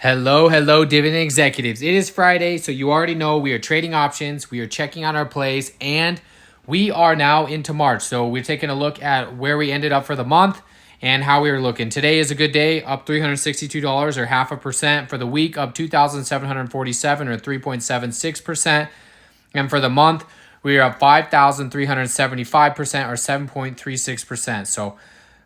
Hello, dividend executives. It is Friday, so you already know we are trading options, we are checking on our plays, and we are now into March. So we're taking a look at where we ended up for the month and how we were looking. Today is a good day, up $362 or 0.5%. For the week, up 2,747 or 3.76%. And for the month, we are up 5,375% or 7.36%. So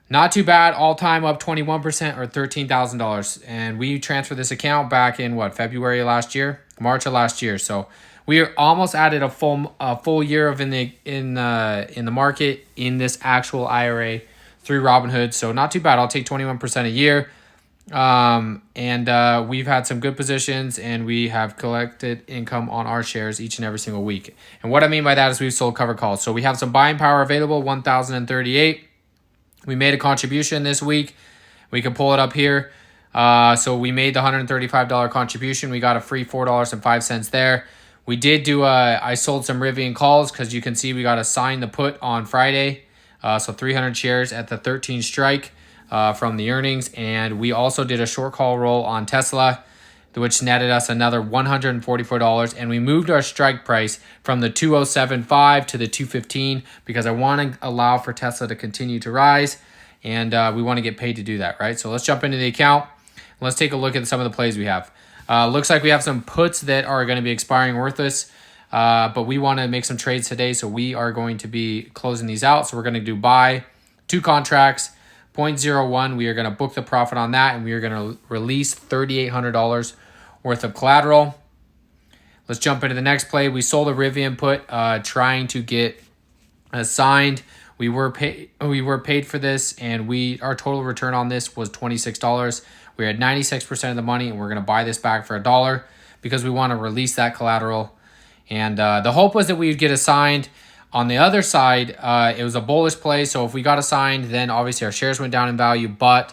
not too bad. All time up 21% or $13,000. And we transferred this account back in February of last year, March of last year. So we are almost added a full year of in the market in this actual IRA through Robinhood. So not too bad. I'll take 21% a year. And we've had some good positions, and we have collected income on our shares each and every single week. And what I mean by that is we've sold covered calls. So we have some buying power available, 1,038. We made a contribution this week. We can pull it up here. So we made the $135 contribution. We got a free $4.05 there. We did do I sold some Rivian calls because you can see we got to sign the put on Friday. So 300 shares at the 13 strike from the earnings. And we also did a short call roll on Tesla, which netted us another $144. And we moved our strike price from the 207.5 to the 215 because I want to allow for Tesla to continue to rise. And we want to get paid to do that, right? So let's jump into the account. Let's take a look at some of the plays we have. Looks like we have some puts that are going to be expiring worthless. But we want to make some trades today. So we are going to be closing these out. So we're going to do buy 2 contracts. 0.01, we are going to book the profit on that, and we are going to release $3,800 worth of collateral. Let's jump into the next play. We sold a Rivian put, trying to get signed. We were paid for this, and our total return on this was $26. We had 96% of the money, and we're going to buy this back for $1 because we want to release that collateral. And the hope was that we would get assigned. On the other side, it was a bullish play. So if we got assigned, then obviously our shares went down in value. But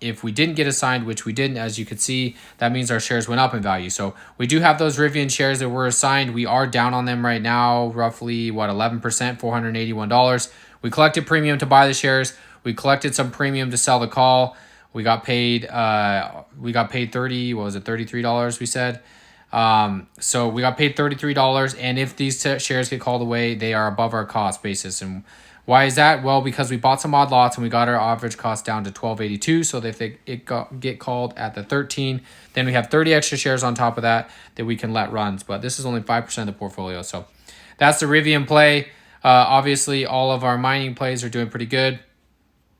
if we didn't get assigned, which we didn't, as you could see, that means our shares went up in value. So we do have those Rivian shares that were assigned. We are down on them right now, roughly 11%, $481. We collected premium to buy the shares. We collected some premium to sell the call. We got paid. $33? We said. So we got paid $33, and if these shares get called away, they are above our cost basis. And why is that? Well, because we bought some odd lots and we got our average cost down to $12.82. So if they get called at the 13, then we have 30 extra shares on top of that we can let runs. But this is only 5% of the portfolio. So that's the Rivian play. Obviously, all of our mining plays are doing pretty good.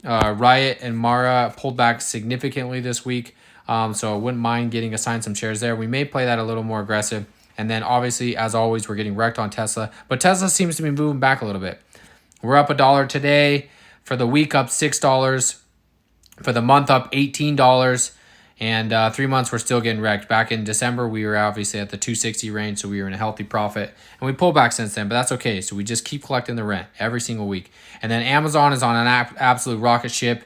Riot and Mara pulled back significantly this week. So I wouldn't mind getting assigned some shares there. We may play that a little more aggressive. And then obviously, as always, we're getting wrecked on Tesla. But Tesla seems to be moving back a little bit. We're up $1 today. For the week, up $6. For the month, up $18. And 3 months, we're still getting wrecked. Back in December, we were obviously at the 260 range, so we were in a healthy profit. And we pulled back since then, but that's okay. So we just keep collecting the rent every single week. And then Amazon is on an absolute rocket ship.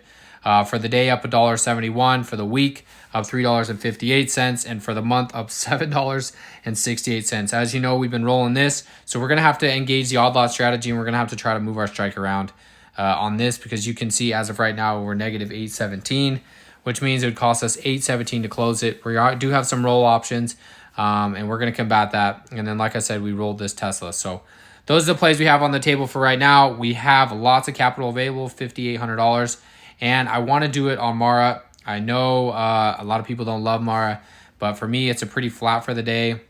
For the day, up $1.71. For the week, up $3.58. And for the month, up $7.68. As you know, we've been rolling this. So we're going to have to engage the odd lot strategy, and we're going to have to try to move our strike around on this, because you can see as of right now, we're negative 817, which means it would cost us 817 to close it. We do have some roll options, and we're going to combat that. And then, like I said, we rolled this Tesla. So those are the plays we have on the table for right now. We have lots of capital available, $5,800. And I want to do it on Mara. I know a lot of people don't love Mara, but for me, it's a pretty flat for the day.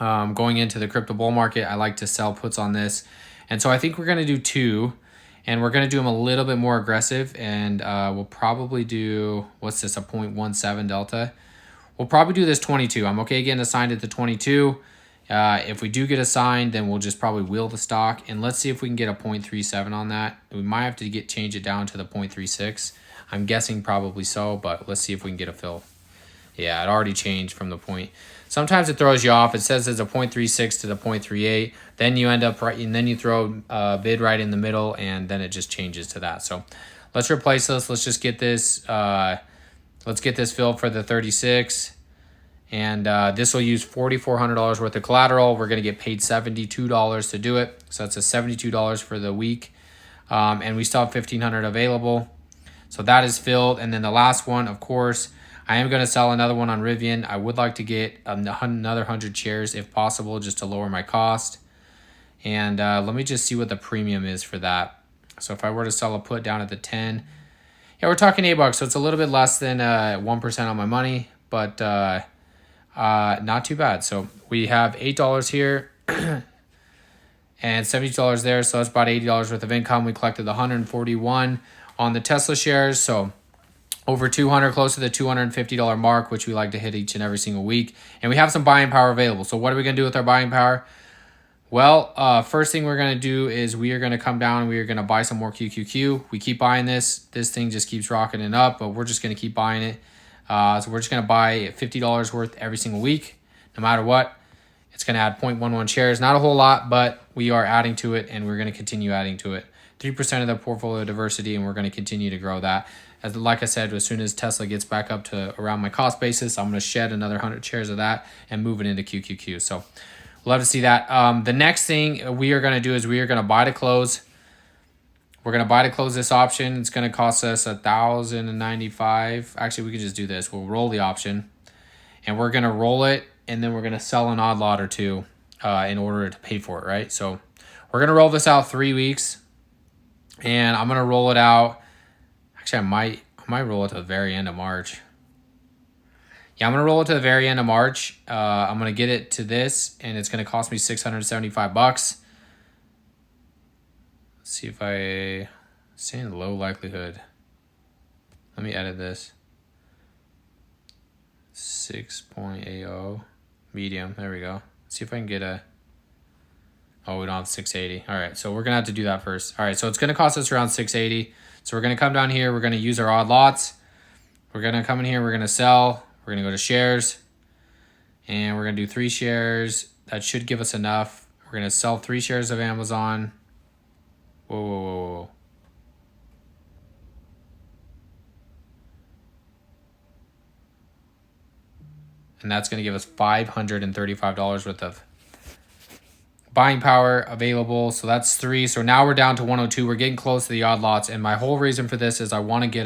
Going into the crypto bull market, I like to sell puts on this. And so I think we're going to do 2, and we're going to do them a little bit more aggressive. And we'll probably do, what's this, a 0.17 delta? We'll probably do this 22. I'm okay getting assigned at the 22. If we do get assigned, then we'll just probably wheel the stock, and let's see if we can get a 0.37 on that. We might have to change it down to the 0.36. I'm guessing probably so, but let's see if we can get a fill. Yeah, it already changed from the point. Sometimes it throws you off. It says there's a 0.36 to the 0.38. Then you end up right, and then you throw a bid right in the middle, and then it just changes to that. So let's replace this. Let's just get this. Let's get this filled for the 36. And this will use $4,400 worth of collateral. We're going to get paid $72 to do it. So that's a $72 for the week. And we still have $1,500 available. So that is filled. And then the last one, of course, I am going to sell another one on Rivian. I would like to get another 100 shares if possible, just to lower my cost. And let me just see what the premium is for that. So if I were to sell a put down at the 10, yeah, we're talking $8, so it's a little bit less than 1% on my money, but not too bad. So we have $8 here and $72 there, so that's about $80 worth of income. We collected the 141 on the Tesla shares, so over 200, close to the $250 mark, which we like to hit each and every single week. And we have some buying power available. So what are we going to do with our buying power? Well, first thing we're going to do is we are going to come down and we are going to buy some more QQQ. We keep buying this. This thing just keeps rocketing up, but we're just going to keep buying it. So we're just going to buy $50 worth every single week, no matter what. It's going to add 0.11 shares. Not a whole lot, but we are adding to it, and we're going to continue adding to it. 3% of the portfolio diversity, and we're going to continue to grow that. Like I said, as soon as Tesla gets back up to around my cost basis, I'm going to shed another 100 shares of that and move it into QQQ. So love to see that. The next thing we are going to do is we are going to buy to close. We're going to buy to close this option. It's going to cost us $1,095. Actually, we can just do this. We'll roll the option, and we're going to roll it, and then we're going to sell an odd lot or two in order to pay for it, right? So we're going to roll this out 3 weeks, and I'm going to roll it out. Actually, I might roll it to the very end of March. Yeah, I'm going to roll it to the very end of March. I'm going to get it to this, and it's going to cost me $675. Let's see if I say in low likelihood. Let me edit this. 6.80 medium. There we go. Let's see if I can get a... Oh, we don't have 680. All right, so we're going to have to do that first. All right, so it's going to cost us around 680. So we're going to come down here. We're going to use our odd lots. We're going to come in here. We're going to sell. We're going to go to shares. And we're going to do 3 shares. That should give us enough. We're going to sell 3 shares of Amazon. Whoa, whoa, whoa, whoa. And that's going to give us $535 worth of buying power available. So that's 3. So now we're down to 102. We're getting close to the odd lots. And my whole reason for this is I want to try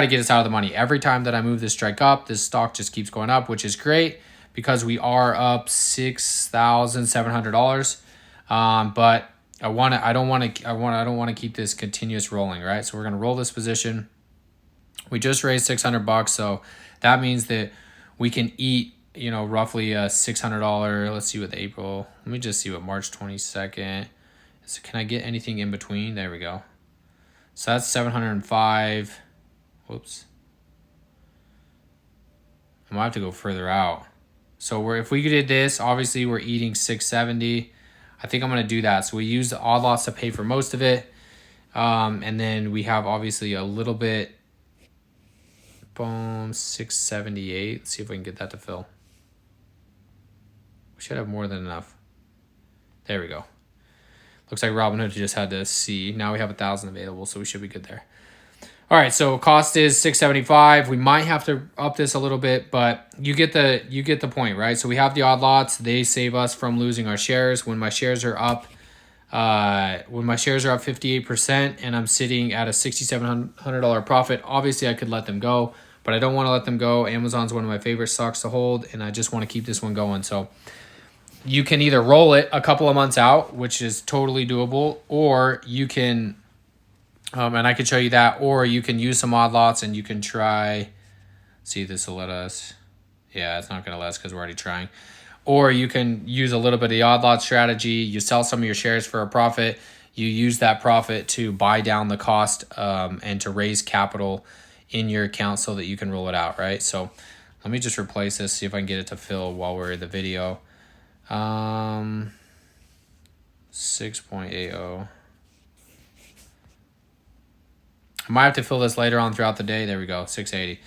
to get us out of the money. Every time that I move this strike up, this stock just keeps going up, which is great because we are up $6,700. But I don't want to keep this continuous rolling, right? So we're going to roll this position. We just raised $600, so that means that we can eat, roughly a $600. Let's see what April. Let me just see what March 22nd. So can I get anything in between? There we go. So that's 705. Whoops. I might have to go further out. So if we did this, obviously we're eating 670. I think I'm going to do that. So we use the odd lots to pay for most of it. And then we have obviously a little bit. Boom, 678. Let's see if we can get that to fill. We should have more than enough. There we go. Looks like Robinhood just had to see. Now we have 1,000 available, so we should be good there. All right, so cost is $675. We might have to up this a little bit, but you get the point, right? So we have the odd lots. They save us from losing our shares. When my shares are up, 58% and I'm sitting at a $6,700 profit, obviously I could let them go, but I don't want to let them go. Amazon's one of my favorite stocks to hold, and I just want to keep this one going. So you can either roll it a couple of months out, which is totally doable, or you can, and I can show you that, or you can use some odd lots and you can try, see, this will let us, yeah, it's not going to let us because we're already trying. Or you can use a little bit of the odd lot strategy. You sell some of your shares for a profit. You use that profit to buy down the cost and to raise capital in your account so that you can roll it out, right? So let me just replace this, see if I can get it to fill while we're in the video. 6.80. I might have to fill this later on throughout the day. There we go, 680.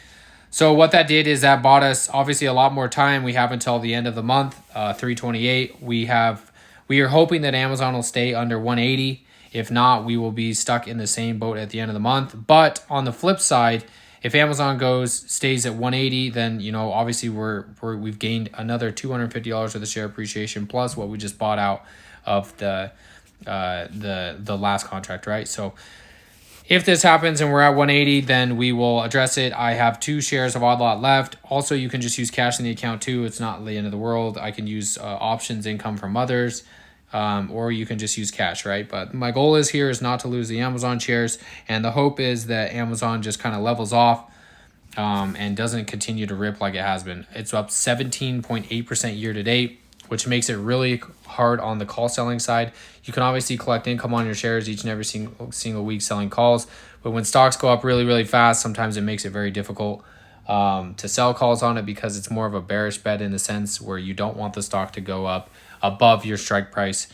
So what that did is that bought us obviously a lot more time. We have until the end of the month, 3/28. We are hoping that Amazon will stay under 180. If not, we will be stuck in the same boat at the end of the month. But on the flip side, if Amazon stays at 180, then obviously we've gained another $250 worth of share appreciation plus what we just bought out of the last contract, right? So If this happens and we're at 180, then we will address it. I have 2 shares of odd lot left. Also, you can just use cash in the account too. It's not the end of the world. I can use options income from others, or you can just use cash, right? But my goal is not to lose the Amazon shares, and the hope is that Amazon just kind of levels off and doesn't continue to rip like it has been. It's up 17.8% year to date, which makes it really hard on the call selling side. You can obviously collect income on your shares each and every single week selling calls, but when stocks go up really, really fast, sometimes it makes it very difficult to sell calls on it, because it's more of a bearish bet in the sense where you don't want the stock to go up above your strike price.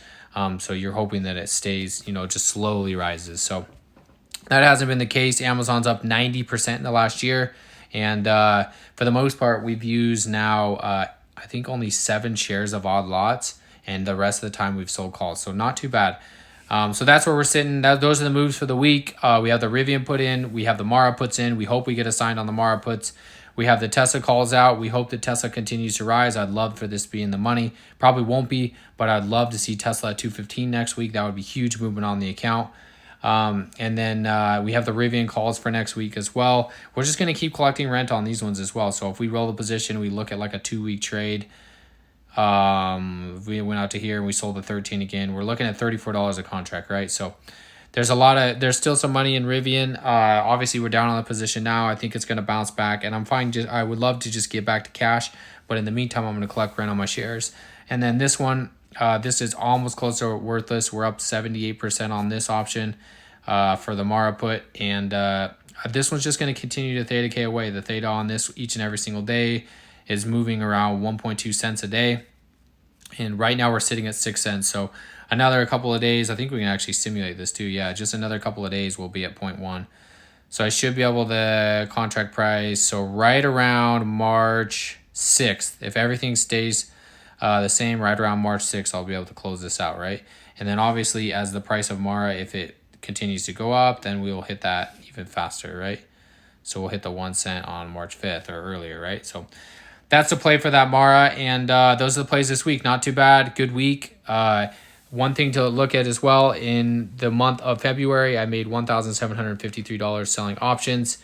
So you're hoping that it stays, just slowly rises. So that hasn't been the case. Amazon's up 90% in the last year. And for the most part, we've used now, I think only 7 shares of odd lots, and the rest of the time we've sold calls. So not too bad. So that's where we're sitting. Those are the moves for the week. We have the Rivian put in. We have the Mara puts in. We hope we get assigned on the Mara puts. We have the Tesla calls out. We hope that Tesla continues to rise. I'd love for this to be in the money. Probably won't be, but I'd love to see Tesla at 215 next week. That would be huge movement on the account. And then we have the Rivian calls for next week as well. We're just going to keep collecting rent on these ones as well. So if we roll the position, we look at like a 2-week trade. We went out to here and we sold the 13 again. We're looking at $34 a contract, right? So there's still some money in Rivian. Obviously we're down on the position now. I think it's going to bounce back, and I'm fine. I would love to just get back to cash, but in the meantime, I'm going to collect rent on my shares. And then this one, this is almost close to worthless. We're up 78% on this option for the Mara put, and this one's just going to continue to theta K away. The theta on this each and every single day is moving around 1.2 cents a day, and right now we're sitting at 6 cents. So another couple of days, I think we can actually simulate this too. Yeah, just another couple of days we'll be at 0.1. So I should be able to contract price. So right around March 6th, if everything stays the same, right around March 6th, I'll be able to close this out, right? And then obviously as the price of Mara, if it continues to go up, then we will hit that even faster, right? So we'll hit the 1 cent on March 5th or earlier, right? So that's the play for that Mara, and those are the plays this week. Not too bad, good week. One thing to look at as well, in the month of February, I made $1,753 selling options.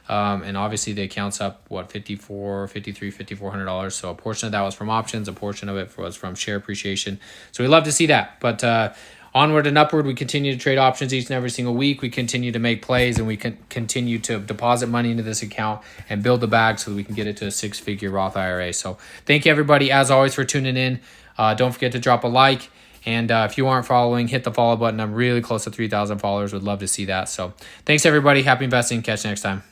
And obviously the account's up, $5,400. So a portion of that was from options. A portion of it was from share appreciation. So we love to see that. But onward and upward, we continue to trade options each and every single week. We continue to make plays, and we can continue to deposit money into this account and build the bag so that we can get it to a 6-figure Roth IRA. So thank you, everybody, as always, for tuning in. Don't forget to drop a like. And if you aren't following, hit the follow button. I'm really close to 3,000 followers. Would love to see that. So thanks, everybody. Happy investing. Catch you next time.